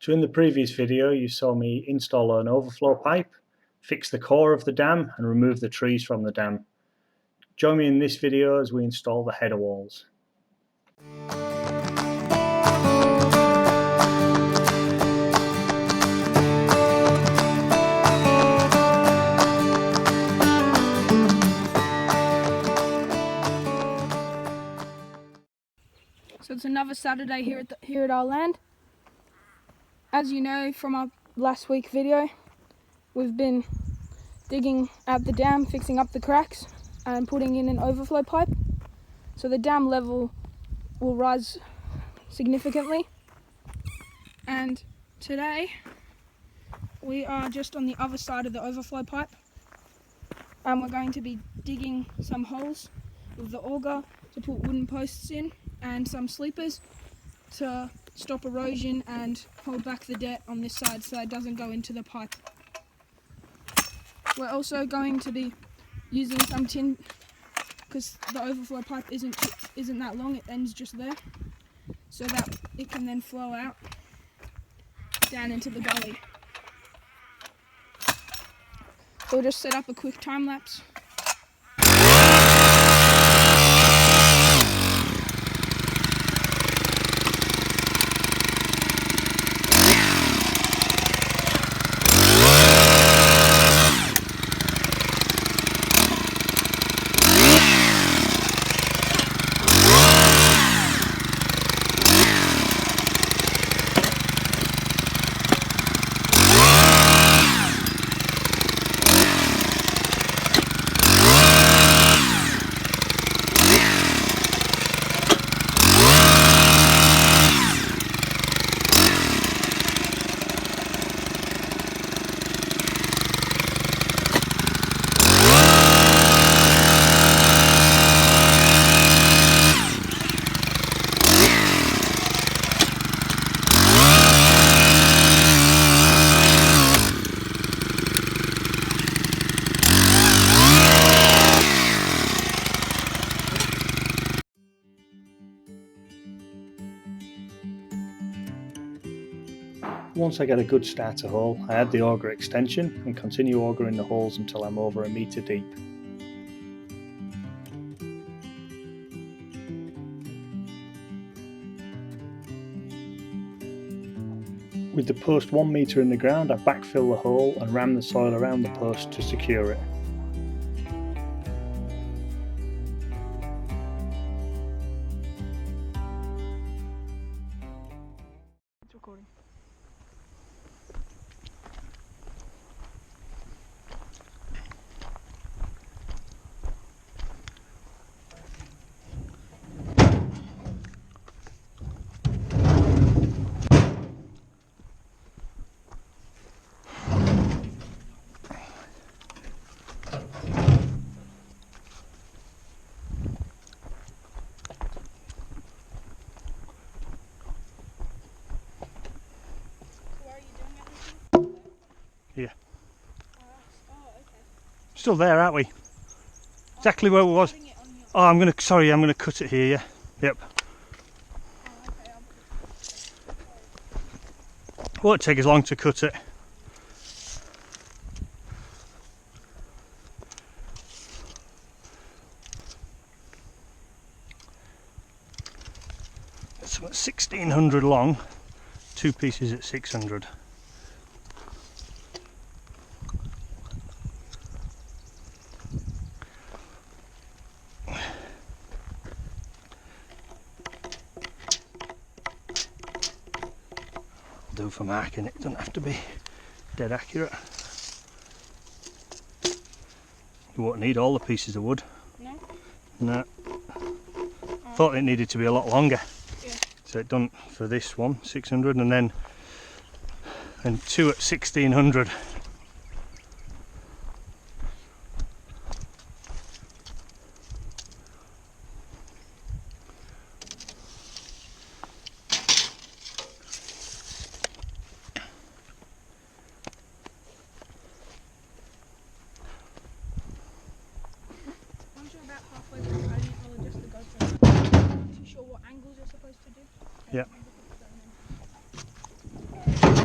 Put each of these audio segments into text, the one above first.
So in the previous video you saw me install an overflow pipe, fix the core of the dam and remove the trees from the dam. Join me in this video as we install the header walls. So it's another Saturday here at our land. As you know from our last week video, we've been digging at the dam, fixing up the cracks and putting in an overflow pipe. So the dam level will rise significantly. And today we are just on the other side of the overflow pipe. And we're going to be digging some holes with the auger to put wooden posts in and some sleepers to stop erosion and hold back the dirt on this side so it doesn't go into the pipe. We're also going to be using some tin because the overflow pipe isn't that long, it ends just there, so that it can then flow out down into the gully. So we'll just set up a quick time lapse. Once I get a good starter hole, I add the auger extension and continue augering the holes until I'm over 1 metre deep. With the post 1 metre in the ground, I backfill the hole and ram the soil around the post to secure it. It's recording. Yeah. Oh, okay. Still there, aren't we? Exactly where it was. Oh, I'm gonna cut it here, yeah. Yep. Oh, okay. Won't take as long to cut it. It's 1600 long, 2 pieces at 600. Do for marking it, doesn't have to be dead accurate. You won't need all the pieces of wood. No? No. Thought it needed to be a lot longer. Yeah. So it done for this one, 600, and then 2 at 1600. Once you're about halfway through, I'll adjust the GoPro. Not too sure what angles you're supposed to do. Yeah. Maybe put that in.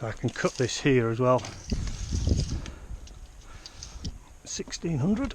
So I can cut this here as well. 1600.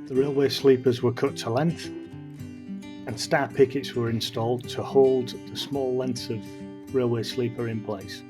The railway sleepers were cut to length and star pickets were installed to hold the small lengths of railway sleeper in place.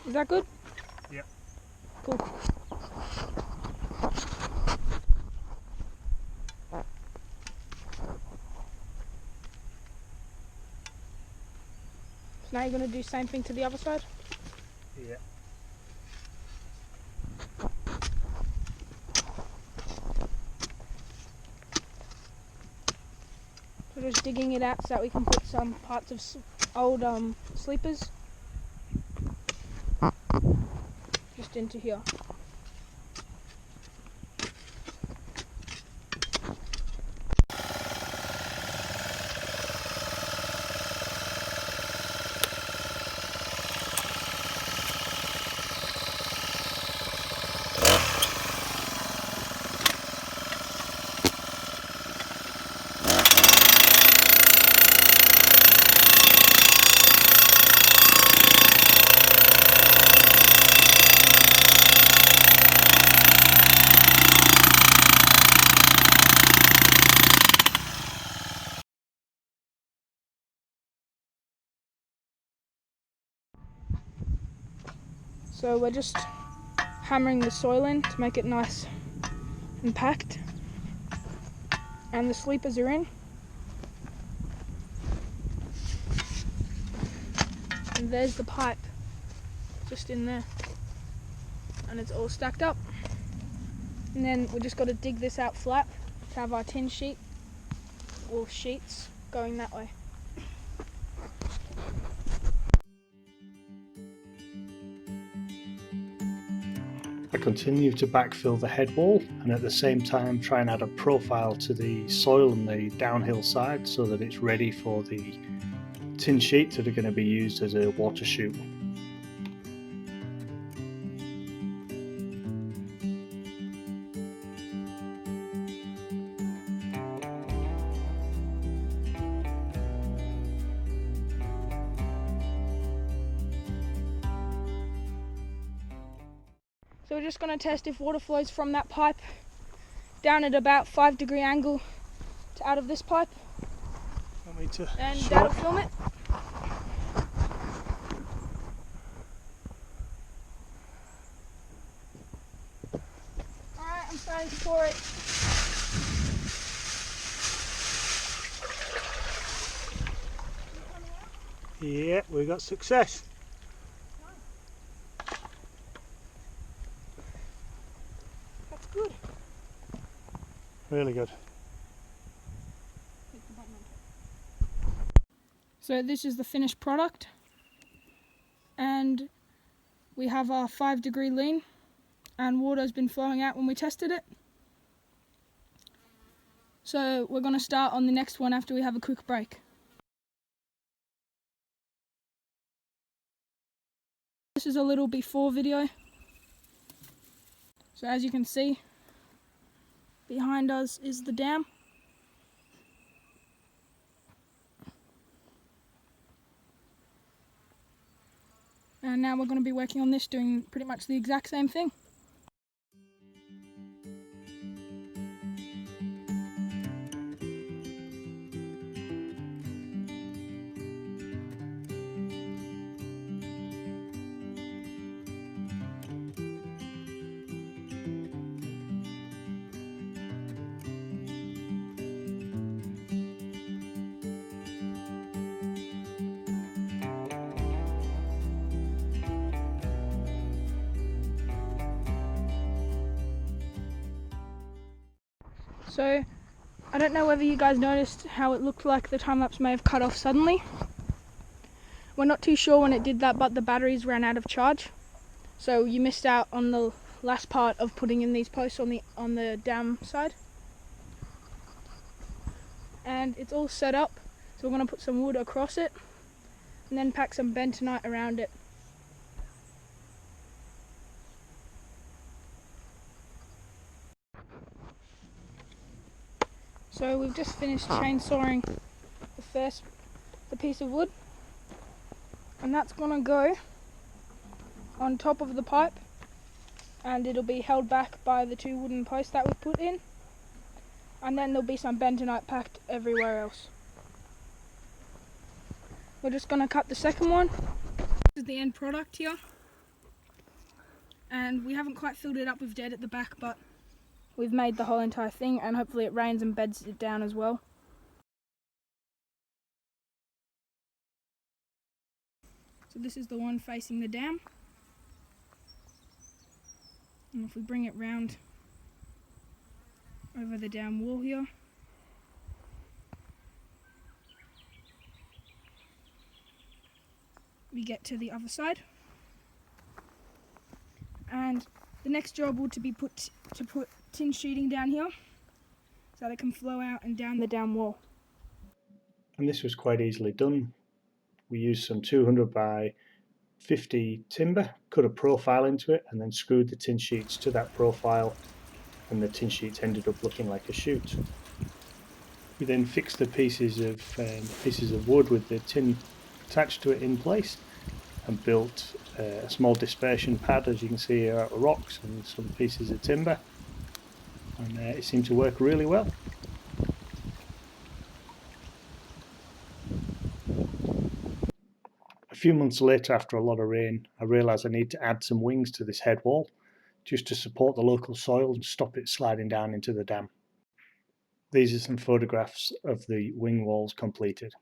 Is that good? Yeah. Cool. So now you're going to do the same thing to the other side? Yeah. We're just digging it out so that we can put some parts of old sleepers just into here. So we're just hammering the soil in to make it nice and packed. And the sleepers are in. And there's the pipe just in there. And it's all stacked up. And then we just got to dig this out flat to have our tin sheet or sheets going that way. I continue to backfill the head wall and at the same time try and add a profile to the soil on the downhill side so that it's ready for the tin sheets that are going to be used as a water chute. So we're just going to test if water flows from that pipe down at about 5-degree angle to out of this pipe. Want me to And show that'll it? film it. Alright, I'm starting to pour it. Yeah, we got success. That's good. Really good. So this is the finished product. And we have our 5-degree lean and water's been flowing out when we tested it. So we're going to start on the next one after we have a quick break. This is a little before video. So as you can see, behind us is the dam. And now we're going to be working on this, doing pretty much the exact same thing. So I don't know whether you guys noticed how it looked like the time-lapse may have cut off suddenly. We're not too sure when it did that, but the batteries ran out of charge. So you missed out on the last part of putting in these posts on the dam side. And it's all set up, so we're going to put some wood across it and then pack some bentonite around it. So we've just finished chainsawing the piece of wood, and that's going to go on top of the pipe, and it'll be held back by the 2 wooden posts that we put in, and then there'll be some bentonite packed everywhere else. We're just going to cut the second one. This is the end product here, and we haven't quite filled it up with dead at the back, but we've made the whole entire thing, and hopefully it rains and beds it down as well. So this is the one facing the dam, and if we bring it round over the dam wall here, we get to the other side, and the next job would be to put tin sheeting down here so that it can flow out and down the dam wall. And this was quite easily done. We used some 200 by 50 timber, cut a profile into it, and then screwed the tin sheets to that profile, and the tin sheets ended up looking like a chute. We then fixed the pieces of wood with the tin attached to it in place, and built a small dispersion pad, as you can see here, out of rocks and some pieces of timber, and it seemed to work really well. A few months later, after a lot of rain, I realised I need to add some wings to this head wall just to support the local soil and stop it sliding down into the dam. These are some photographs of the wing walls completed.